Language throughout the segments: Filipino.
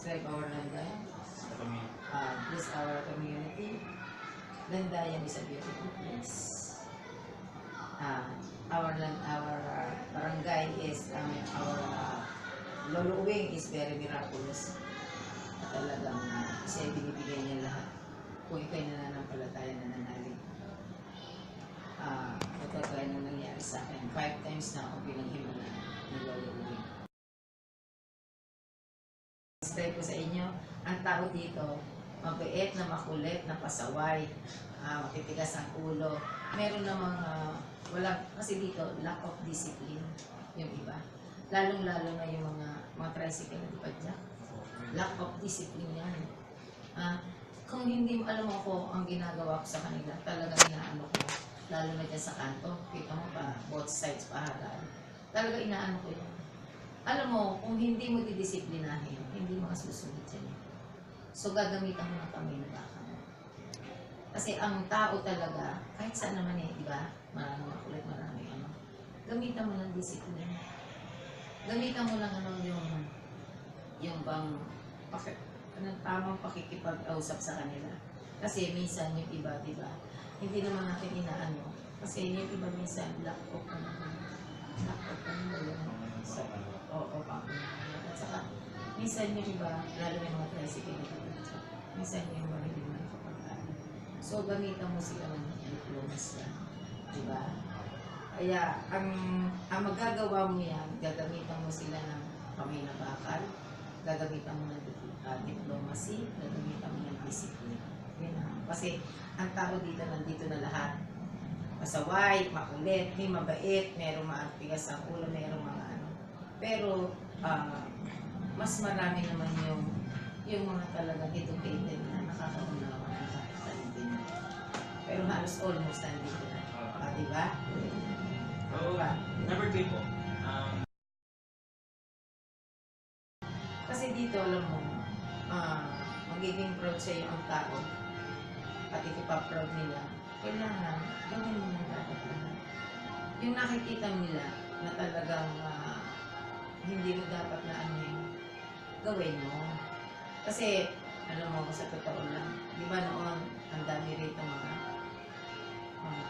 Describe our Landayan. This our community. Landayan is a beautiful place. Our barangay is, our Lolo Uwing is very miraculous. Talagang siya binibigay niya lahat. Kung ikaw'y nananampalataya na nanalig. Ito tayo nang nangyari sa akin. 5 times na ako pinanghimala ni Lolo Uwing. Describe ko sa inyo, ang tao dito, mabait na makulit na pasaway, matitigas ang ulo. Meron namang, kasi dito, lack of discipline yung iba. Lalong-lalo na yung mga tricycle na dipadyak. Lack of discipline yan. Kung hindi mo alam mo ko ang ginagawa ko sa kanila, talagang inaano ko. Lalo na dyan sa kanto, kita mo pa, both sides pahagaan. Talaga inaano ko yun. Alam mo, kung hindi mo didisiplinahin, hindi mo kasusunod yan. So gagamitan mo ng kamay na baka mo. Kasi ang tao talaga, kahit saan naman di ba? Maraming makulit, maraming ano. Gamitan mo ng disiplina. Gamitan mo lang yung bang tamang pakikipag-ausap sa kanila. Kasi minsan yung iba, di ba? Hindi naman natin inaano. Kasi yung iba minsan, lack of Oo, at saka, minsan yung iba, lalo yung mga tricycle na minsan yung mga hindi mo nakapag-ano. So, gamitan mo sila ng diplomas yan. Diba? Kaya, ang magagawa mo yan, gagamitan mo sila ng kamay na bakal, gagamitan mo ng diplomacy, gagamitan mo ng discipline. Yun na. Kasi, ang tao dito, nandito na lahat. Masaway, makulit, may mabait, merong maatigas ang ulo, merong mga ano. Pero, mas marami naman yung mga talagang educated na nakakaunawa na nakakatalibin. Pero halos almost nandito na. Diba? Number 3 po. Kasi dito, alam mo, magiging proud sa'yo ang tao at ipaproud nila. Kailangan, gawin mo ng dapat lahat. Yung nakikita nila na talagang hindi mo dapat na gawin mo. Kasi, alam mo, sa totoo lang, di ba noon, ang dami rito mga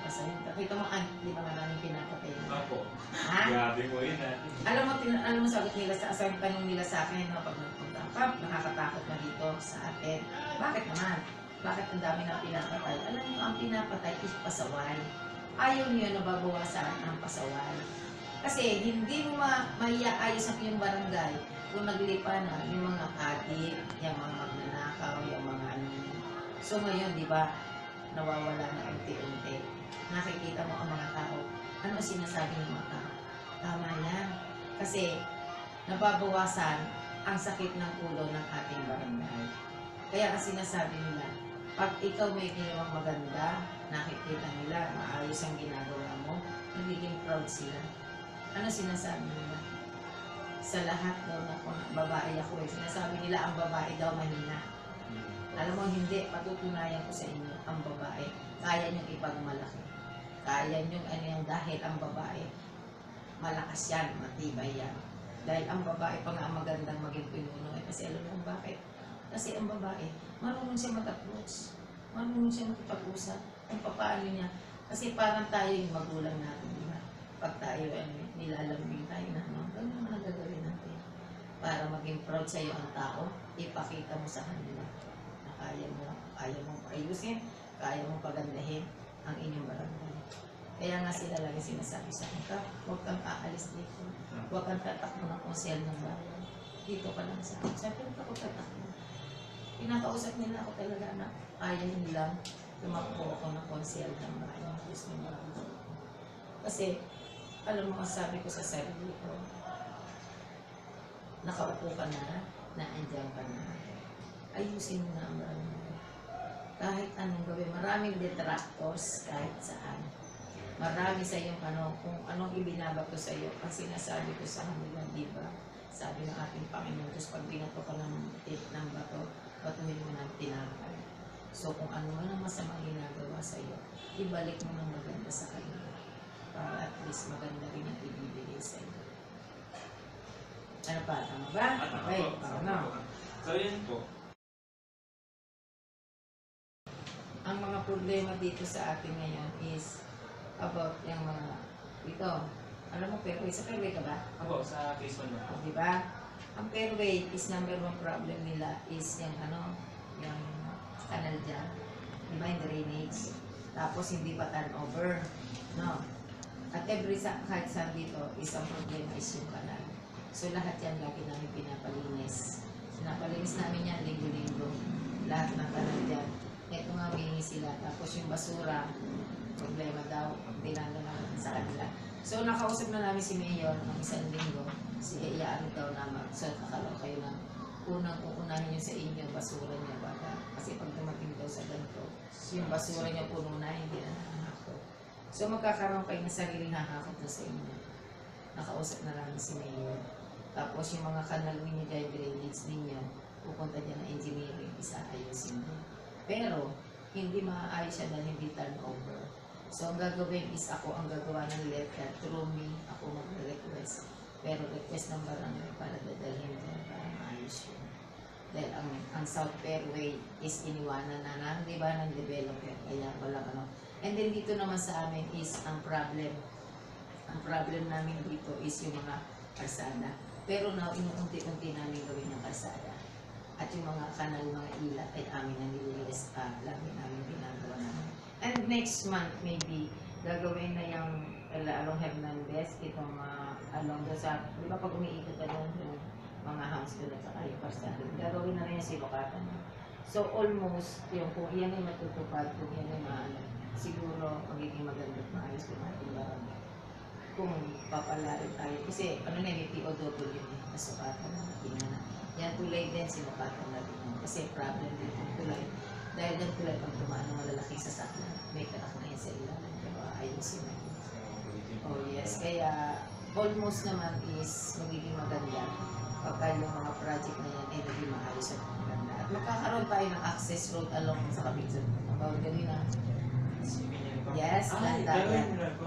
pasahin. Kita mo, di ba maraming pinapatay mo? Ako. Ha? Grabe mo yun Alam mo sagot nila sa tanong nila sa akin, pag nagpunta, nakakatakot na dito sa atin. Bakit naman? Bakit ang dami na pinapatay? Alam niyo, ang pinapatay is pasaway. Ayaw niyo na babawasan ang pasaway. Kasi hindi mo maiaayos ang iyong barangay kung naglipa na yung mga adik, yung mga magnanakaw, yung mga ano. So ngayon, di ba, nawawala na unti-unti. Nakikita mo ang mga tao. Ano ang sinasabi ng mga tao? Tama yan. Kasi nababawasan ang sakit ng ulo ng ating barangay. Kaya ang sinasabi nila, pag ikaw may ginawang maganda, nakikita nila, maayos ang ginagawa mo, nagiging proud sila. Ano sinasabi nila? Sa lahat daw na kung babae ako sinasabi nila ang babae daw mahina. Alam mo, hindi, patutunayan ko sa inyo, ang babae, kaya niyong ipagmalaki. Kaya niyong dahil ang babae, malakas yan, matibay yan. Dahil ang babae pa nga magandang maging pinuno. Kasi alam mo bakit? Kasi ang babae, marunong siya mag-approach. Marunong siya makipag-usap. Kung paano niya. Kasi parang tayo yung magulang natin, di ba? Pag tayo, nilalambing tayo na, gano'n naman ang gagawin natin. Para maging proud sa'yo ang tao, ipakita mo sa kanila na kaya mong ayusin, kaya mong pagandahin ang inyong barangay. Kaya nga sila lagi sinasabi sa akin, huwag kang aalis dito. Huwag kang tatakbo ng konsel ng bayan. Dito ka lang sa akin. Sabi ko, ako tatakbo. Pinakausap nila ako talaga na ayaw nilang tumakbo ako ng konsel ng bayan. Gusto nila ako. Kasi, alam mo, sabi ko sa sarili ko, nakaupo ka na andyan ka na. Ayusin mo na ang barangay. Kahit anong gawin, maraming detractors kahit saan. Marami sa iyong kung anong ibinabato sa iyo, ang sinasabi ko sa kanila, di ba? Sabi ng ating Panginoon, Diyos, pag binato ka ng bato, batuhin mo ng tinapay. So kung ano man ang masamang ginagawa sa iyo, ibalik mo ng maganda sa kanila. Para at least maganda rin ang ibibigay sa iyo. Ano pa? Tama ba? Okay. So yun po. Ang mga problema dito sa atin ngayon is about yung mga ito. Alam mo, fairway. Sa fairway ka ba? Ako, sa case 1 na. Di ba? Ang fairway is number one problem nila is yung yung canal dyan. Di ba? Yung drainage. Tapos hindi pa turnover. No? At kahit saan dito, isang problema is yung canal. So lahat yan lagi namin pinapalinis. Pinapalinis namin yan linggo-linggo. Lahat ng canal dyan. Ito nga humingi sila. Tapos yung basura, problema daw, tinalo namin sa kanila. So nakausap na namin si Mayor ng isang linggo. Iyaan daw na so kakalaw kayo na uunahin nyo sa inyo, basura nyo baka. Kasi pag dumating daw sa ganito, yung basura nyo puno na, hindi na nakahakot. So magkakaroon kayo ng sariling hahakot na sa inyo. Nakausap na namin si Mayor. Tapos yung mga kanal ninyo dahil drainage ninyo, pupunta dyan ng engineering, isa ayusin nyo. Pero, hindi maaayos siya dahil hindi turnover. So, ang gagawin is ako ang gagawa ng letter through me. Ako mag-request. Pero request number para dadalhin dyan para maayos yun. Dahil ang South Fairway is iniwanan na di ba, ng developer. Kaya walang And then dito naman sa amin is ang problem. Ang problem namin dito is yung mga kalsada. Pero now, inuunti-unti namin gawin ng kalsada. At yung mga kanal, mga ilat ay amin na nililis, lagi namin ginagawa namin. And next month, maybe, gagawin na yung along Hernandez, itong along doon sa, di ba pag umiikot ka doon, yung mga house doon at saka yung parsado, gagawin na rin yung silukatan. So almost, yung kung iyan ay matutupad, kung iyan ay siguro magiging maganda at maayos kung ating barangay. Kung papalarin tayo, kasi may POW yun, nasukatan na natin na. Yan tulay din, sinukatan natin yan. Kasi problem din yung tulay. Dahil yung tulay, pag tumaan ng malalaki sasakyan, may kanak na yan sa ilalim. Pero ayusin na yun. Oh yes, kaya almost naman is magiging maganda pagka yung mga project na yan ay naging maayos at maganda. At magkakaroon tayo ng access road along sa Kabigson. Ang gawin na. Yes,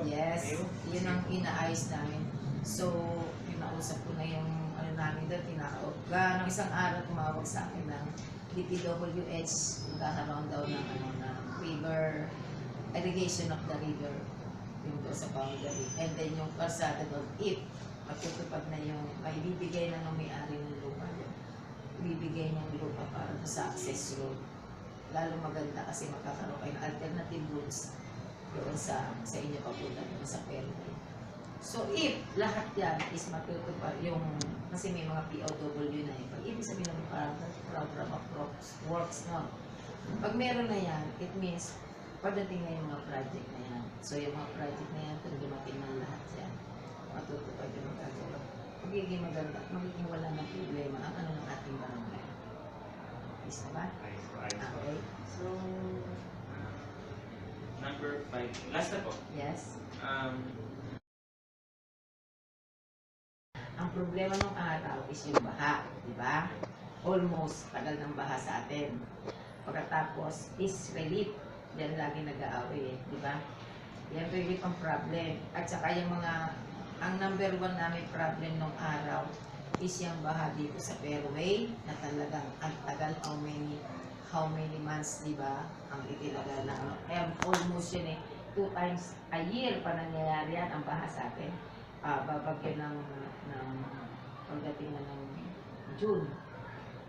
yes, yun ang inaayos namin. So, pinausap ko na yung namin doon, ng isang araw tumawag sa akin ng DPWH, magkakaroon daw ng river, irrigation of the river, yung doon sa boundary. And then yung karsada doon, if matutupad na yung, may bibigay na ng may-ari ng lupa doon, bibigay niyang lupa para sa access road. Lalo maganda kasi magkakaroon kayo ng alternative routes doon sa inyo papunta doon sa Fairway. So if lahat yan is matutupad yung, kasi may mga POW na yun. Pag ibig sabihin ng program of works, no? Pag meron na yan, it means pagdating na yung mga project na yan. So yung mga project na yan, kung dumating na lahat yan, matutupad yung magagawa. Magiging maganda, magiging wala ng problema ang ng ating barangay. Is na ba? Okay. So, number 5. Last na po. Yes. Ang problema ng araw is yung baha, di ba? Almost tagal ng baha sa atin. Pagkatapos is relief. Yan lagi nag-aaway di ba? Yan relief ang problem. At saka yung ang number one namin problem ng araw is yung baha dito sa Fairway na talagang ang tagal, how many months, di ba? Ang itinagal na almost yun 2 times a year pa nangyayari yan ang baha sa atin. Babagyan ng pagdating na ng June.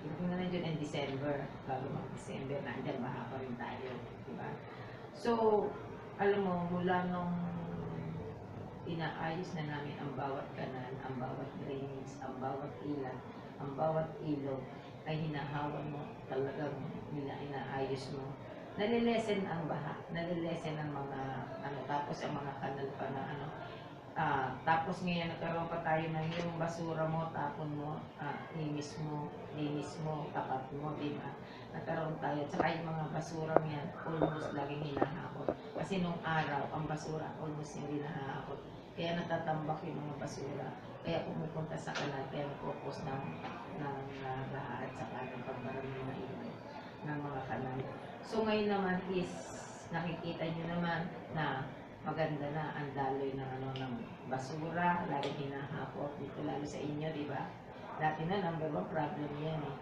Pagdating na ng June and December. Bago mag-December, nandiyan baha pa rin tayo. Diba? So, alam mo, mula nung inaayos na namin ang bawat kanal, ang bawat drainage, ang bawat ilan, ang bawat ilog, ay hinahawan mo, talagang inaayos mo. Nalilesen ang baha, nalilesen ang mga, tapos ang mga kanal pa na tapos ngayon nagkaroon pa tayo ng yung basura mo, tapon mo, linis mo, tapat mo, di ba? Nagkaroon tayo, tsaka yung mga basura yan, almost laging hinahakot. Kasi nung araw, ang basura, almost hindi nahahakot. Kaya natatambak yung mga basura. Kaya pumupunta sa kanal, kaya nag-focus ng baha at saka ng pagbarang ng mga kanal. So ngayon naman is, nakikita nyo naman na maganda na ang daloy ng ng basura, lalo hinahapot dito lalo sa inyo, di ba? Dati na, number one problem yan eh.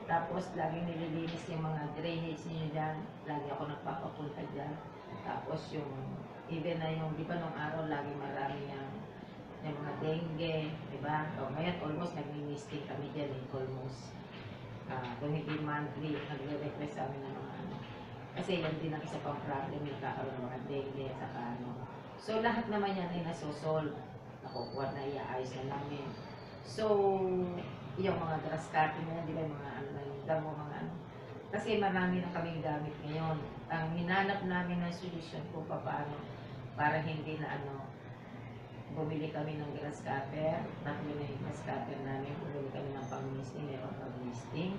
Tapos, laging nililinis yung mga drainage niyo dyan. Lagi ako nagpapapunta dyan. Tapos, even na di ba nung araw, lagi marami yung mga dengue, di ba? O, ngayon, almost nagmi-misting kami dyan eh, almost. Kung hindi monthly, nagre-request sa amin ng mga kasi yan din ang isa pang problem, yung kakaroon ng mga dengue at saka So, lahat naman yan ay nasosolve. Nakukuha na, iaayos na namin. So, yung mga grass cutting na yan, di ba, yung mga yung damo, mga Kasi marami na kaming gamit ngayon. Ang hinanap namin ng solusyon kung paano para hindi na bumili kami ng grass cutter. Tatlo na yung grass cutter namin. Bumili kami ng pang-misting, meron pang-misting.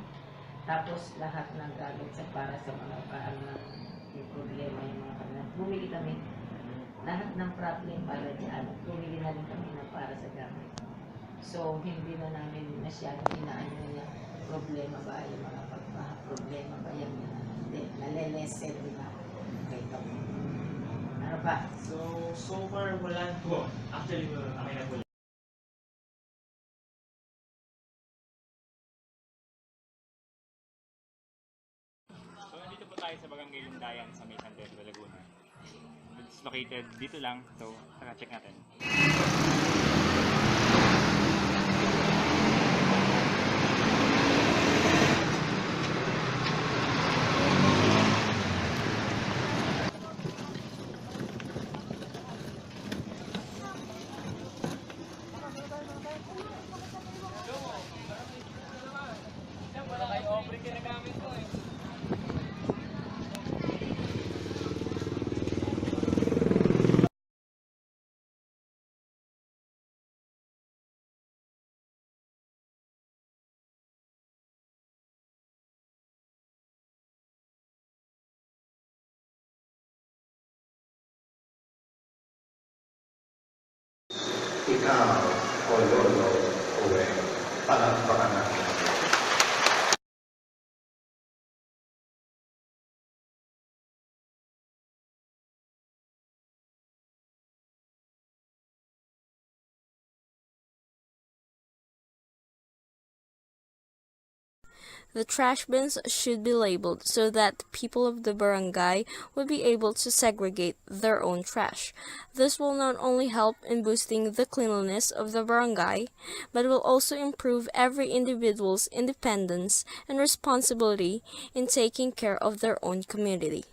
Tapos lahat ng gamit para sa mga yung problema, yung mga kanila. Bumili kami. Lahat ng problem para dyan. Bumili na rin kami na para sa gamit. So, hindi na namin masyadong inaano yung problema ba, yung mga problema ba yan. Hindi, nalelesen, di ba? Okay, ito. Ano pa? So far, wala po. Actually, akin na po. So, nandito po tayo sa Barangay Lindayan sa May San Pedro, Laguna. It's located dito lang. So, tara, check natin. Ikaw, o lolo, uwe, palakpakan natin. The trash bins should be labeled so that the people of the barangay will be able to segregate their own trash. This will not only help in boosting the cleanliness of the barangay, but will also improve every individual's independence and responsibility in taking care of their own community.